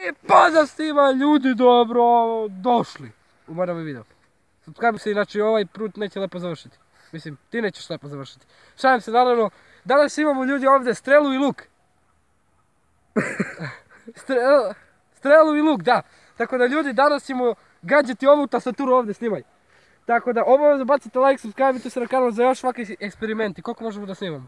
I pozdrav svima ljudi, dobro došli u moj novi video. Subscribe se, inače ovaj put neće lepo završiti. Mislim, ti nećeš lepo završiti. Šalim se, naravno, danas imamo ljudi ovdje strelu i luk. Strelu i luk, da. Tako da ljudi, danas ćemo gađati ovu tastaturu ovdje, snimaj. Tako da obavezno bacite like, subscribe se na kanal za još ovakve eksperimenti. Koliko možemo da snimamo?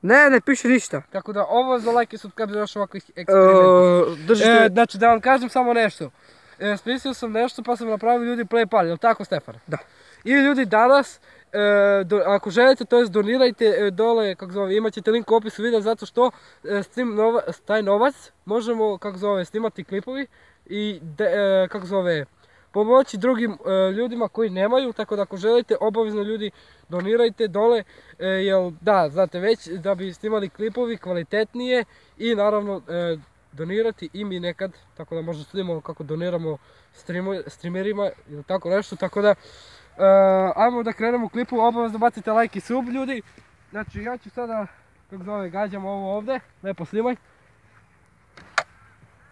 Ne piše ništa. Tako da obavezno like i subscribe za još ovakvih eksperimenti. Znači da vam kažem samo nešto. Smislio sam nešto pa sam napravio ljudi Paypal, jel tako Stefane? Da. I ljudi danas, ako želite, to jest donirajte dole, kako zove, imat ćete link u opisu videa zato što s taj novac možemo, kako zove, snimati klipovi i kako zove, pomoći drugim ljudima koji nemaju, tako da ako želite obavezno ljudi donirajte dole, jer da, znate već, da bi snimali klipovi kvalitetnije i naravno donirati i mi nekad, tako da možda snimamo kako doniramo streamerima ili tako nešto, tako da ajmo da krenemo u klipu, obavezno bacite like i sub ljudi. Znači ja ću sada, kako zove, gađam ovo ovdje, lepo snimaj.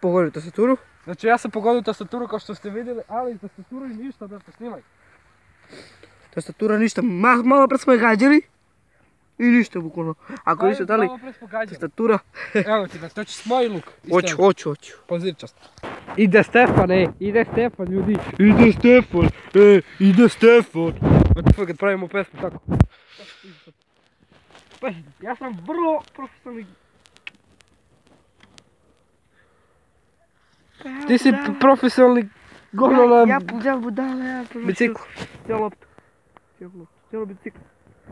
Pogodio tastaturu. Znači ja sam pogodio tastaturu kao što ste vidjeli, ali tastaturu i ništa, brate, snimaj. Tastatura ništa, malo pre smo je gađali. I ništa bukvalno. Ako ništa dali tastatura. Evo ti, znači to će s moj luk. Hoću. Pozirčast. Ide Stefan, ide Stefan ljudi. Ide Stefan. Kad pravimo pesmu tako. Ja sam vrlo profesionalni. Ti si profesionalni govno na... Ja budala, biciklu. Cijelo loptu. Cijelo biciklu.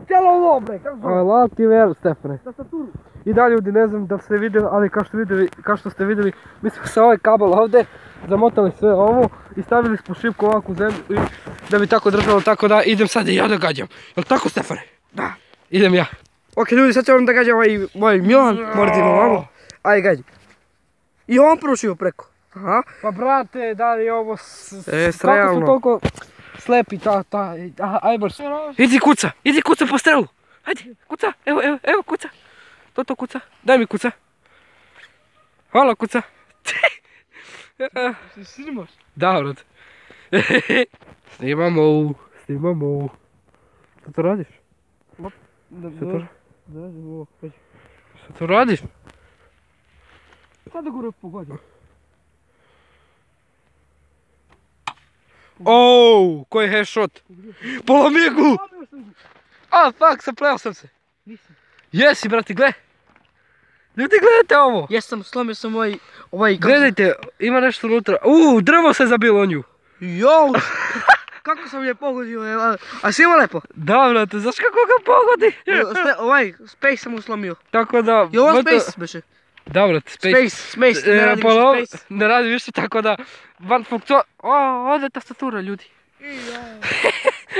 Cijelo ovo bre, kako zove? Hvala ti veru Stefane. Tastaturu. I da ljudi, ne znam da ste vidjeli, ali kao što ste vidjeli, mi smo sa ovaj kabel ovdje zamotali sve ovo i stavili smo šipku ovako u zemlju da bi tako držalo, tako da idem sad i ja da gađam. Jel tako Stefane? Da. Idem ja. Ok ljudi, sad ću vam da gađam ovaj Milan, morate imamo vamo. Ajde gađi. I on prošio preko. Aha. Pa brate, da li je ovo kako su toliko slepi aj brš. Idi kuca po strelu. Ajde, kuca, evo kuca. To kuca, daj mi kuca. Hvala kuca. Snimaš? Da, brate. Snimamo. Što to radiš? Što to radiš? Sada gore pogodim. Ooo, koji headshot. Pola migu. A, fuck, zapleo sam se. Nisam. Jesi, brati, gle. Ljudi, gledajte ovo. Jesam, slomio sam ovaj... Gledajte, ima nešto unutra. Drvo se zabilo o nju. Joj, kako sam je pogodio, a si ima lepo? Da, brate, znaš kako ga pogodi? Ovaj, space sam mu slomio. Tako da... Je ovo space, beše? Da, brate, Space, ne radi više space. Ne radi više, tako da... Van funkcio... Ovdje tastatura, ljudi.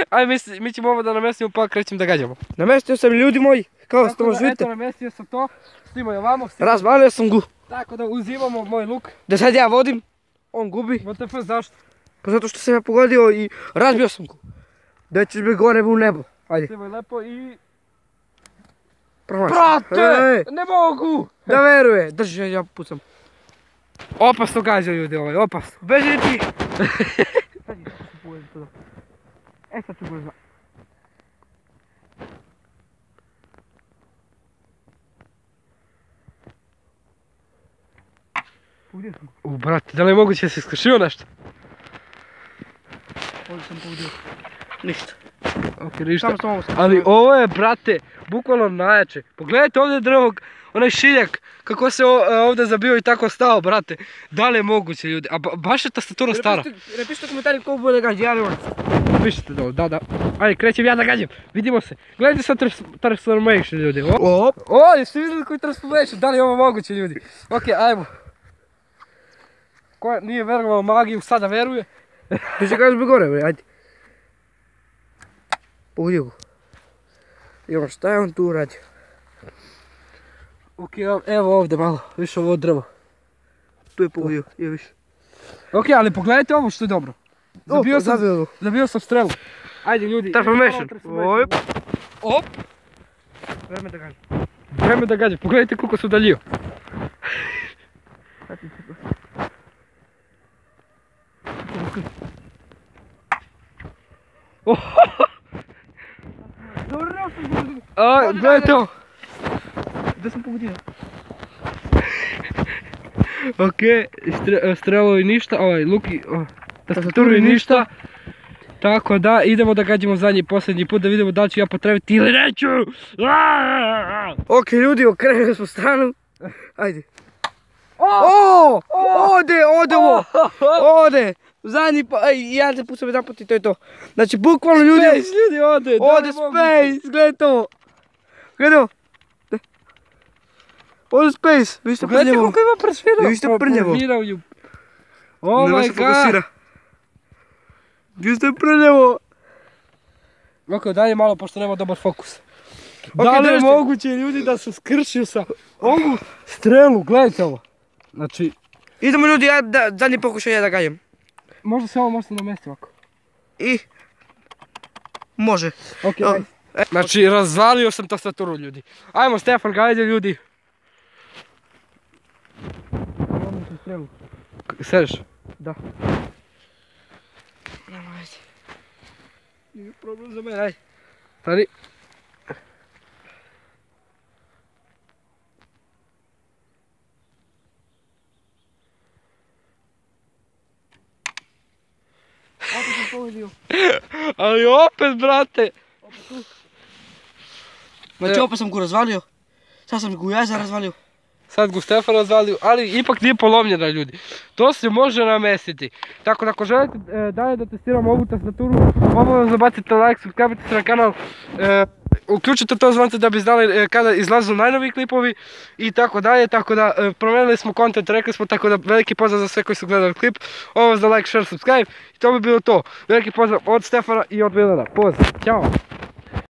Aj, mi ćemo ovo da namestimo pa krećem da gađamo. Namestio sam ljudi moji, kao što možete vidjeti. Eto, namestio sam to, snimaj ovamo. Razvalio sam gu. Tako da uzimamo moj luk. Da sad ja vodim, on gubi. WTF, zašto? Pa zato što sam ja pogodio i razbio sam gu. Da ćeš me gore u nebo, ajde. Snimaj lepo i... Promašaj. Brate, ne mogu! Da veruje, drži, ja pucam. Opasno gađa ljudi ovaj, opasno. Beži ti! Sad ću go brate, da li je moguće da si iskršio nešto? Ovdje sam pogodio. Ništa. Ok, ništa. Ali ovo je, brate, bukvalno najjače. Pogledajte ovdje drvo, onaj šiljak, kako se ovdje zabio i tako stao, brate. Da li je moguće ljudi? A baš je tastatura stara. Napišite u komentari ko bude gađi, ja ne moram. Napišite to, da. Ajde, krećem ja da gađam. Vidimo se. Gledajte sad transformation ljudi. Jeste vidjeli koji transformation? Da li je ovo moguće ljudi? Ok, ajmo. Ko nije verovao magiju, sada veruje. Ti će kažeš bi gore, bre, ajde. Pogodio go. I šta je on tu uradio? Ok, evo ovdje malo, više ovo drvo. Tu je pogodio, je više. Ok, ali pogledajte ovo što je dobro. Zabio sam strelu. Ajde ljudi. Transformation. Op. Vreme da gađam. Pogledajte koliko se udaljio. Gledajte ovo. Da sam pogodio. Ok, strelovi ništa, luki, tastaturu ništa. Tako da, idemo da gađamo zadnji posljednji put da vidimo da li ću ja potrebiti ili neću. Ok ljudi, okrenuli smo stranu. Ajde. Ode. Zadnji pa, ja se pustim jedan put i to je to. Znači, bukvalno ljudi... Space, ljudi, ode Space, gledaj to. Gledaj ovo. Ode Space, vi ste prnjevo. Gledajte koliko ima pršira. Vi ste prnjevo. Oh my god. Vi ste prnjevo. Ok, dalje malo pošto nema dobar fokus. Da li je moguće ljudi da su skršio sa ovu strelu, gledajte ovo. Znači... Idemo ljudi, ja zadnji pokušaj ja da gađam. Možda se ovo možete namestiti ovako. I... Može. Ok, znači razvalio sam tastaturu ljudi. Ajmo Stefan, gajde ljudi. Seriš? Da. Nema veze. Nije problem za mene, ajde. Stani. Opet sam pogodio. Ali opet, brate. Znači opet sam ga razvalio. Sad sam ga ja razvalio. Sad ga Stefan razvalio, ali ipak nije polomljena ljudi. To se može namestiti. Tako da ako želite dalje da testiramo ovu tastaturu, obavezno bacite like, subscribe se na kanal. Uključite to zvonce da bi znali kada izlazu najnoviji klipovi i tako dalje, tako da promijenili smo content, rekli smo, tako da veliki pozdrav za sve koji su gledali klip, obavezno like, share, subscribe i to bi bilo to. Veliki pozdrav od Stefana i od Milana, pozdrav, ćao!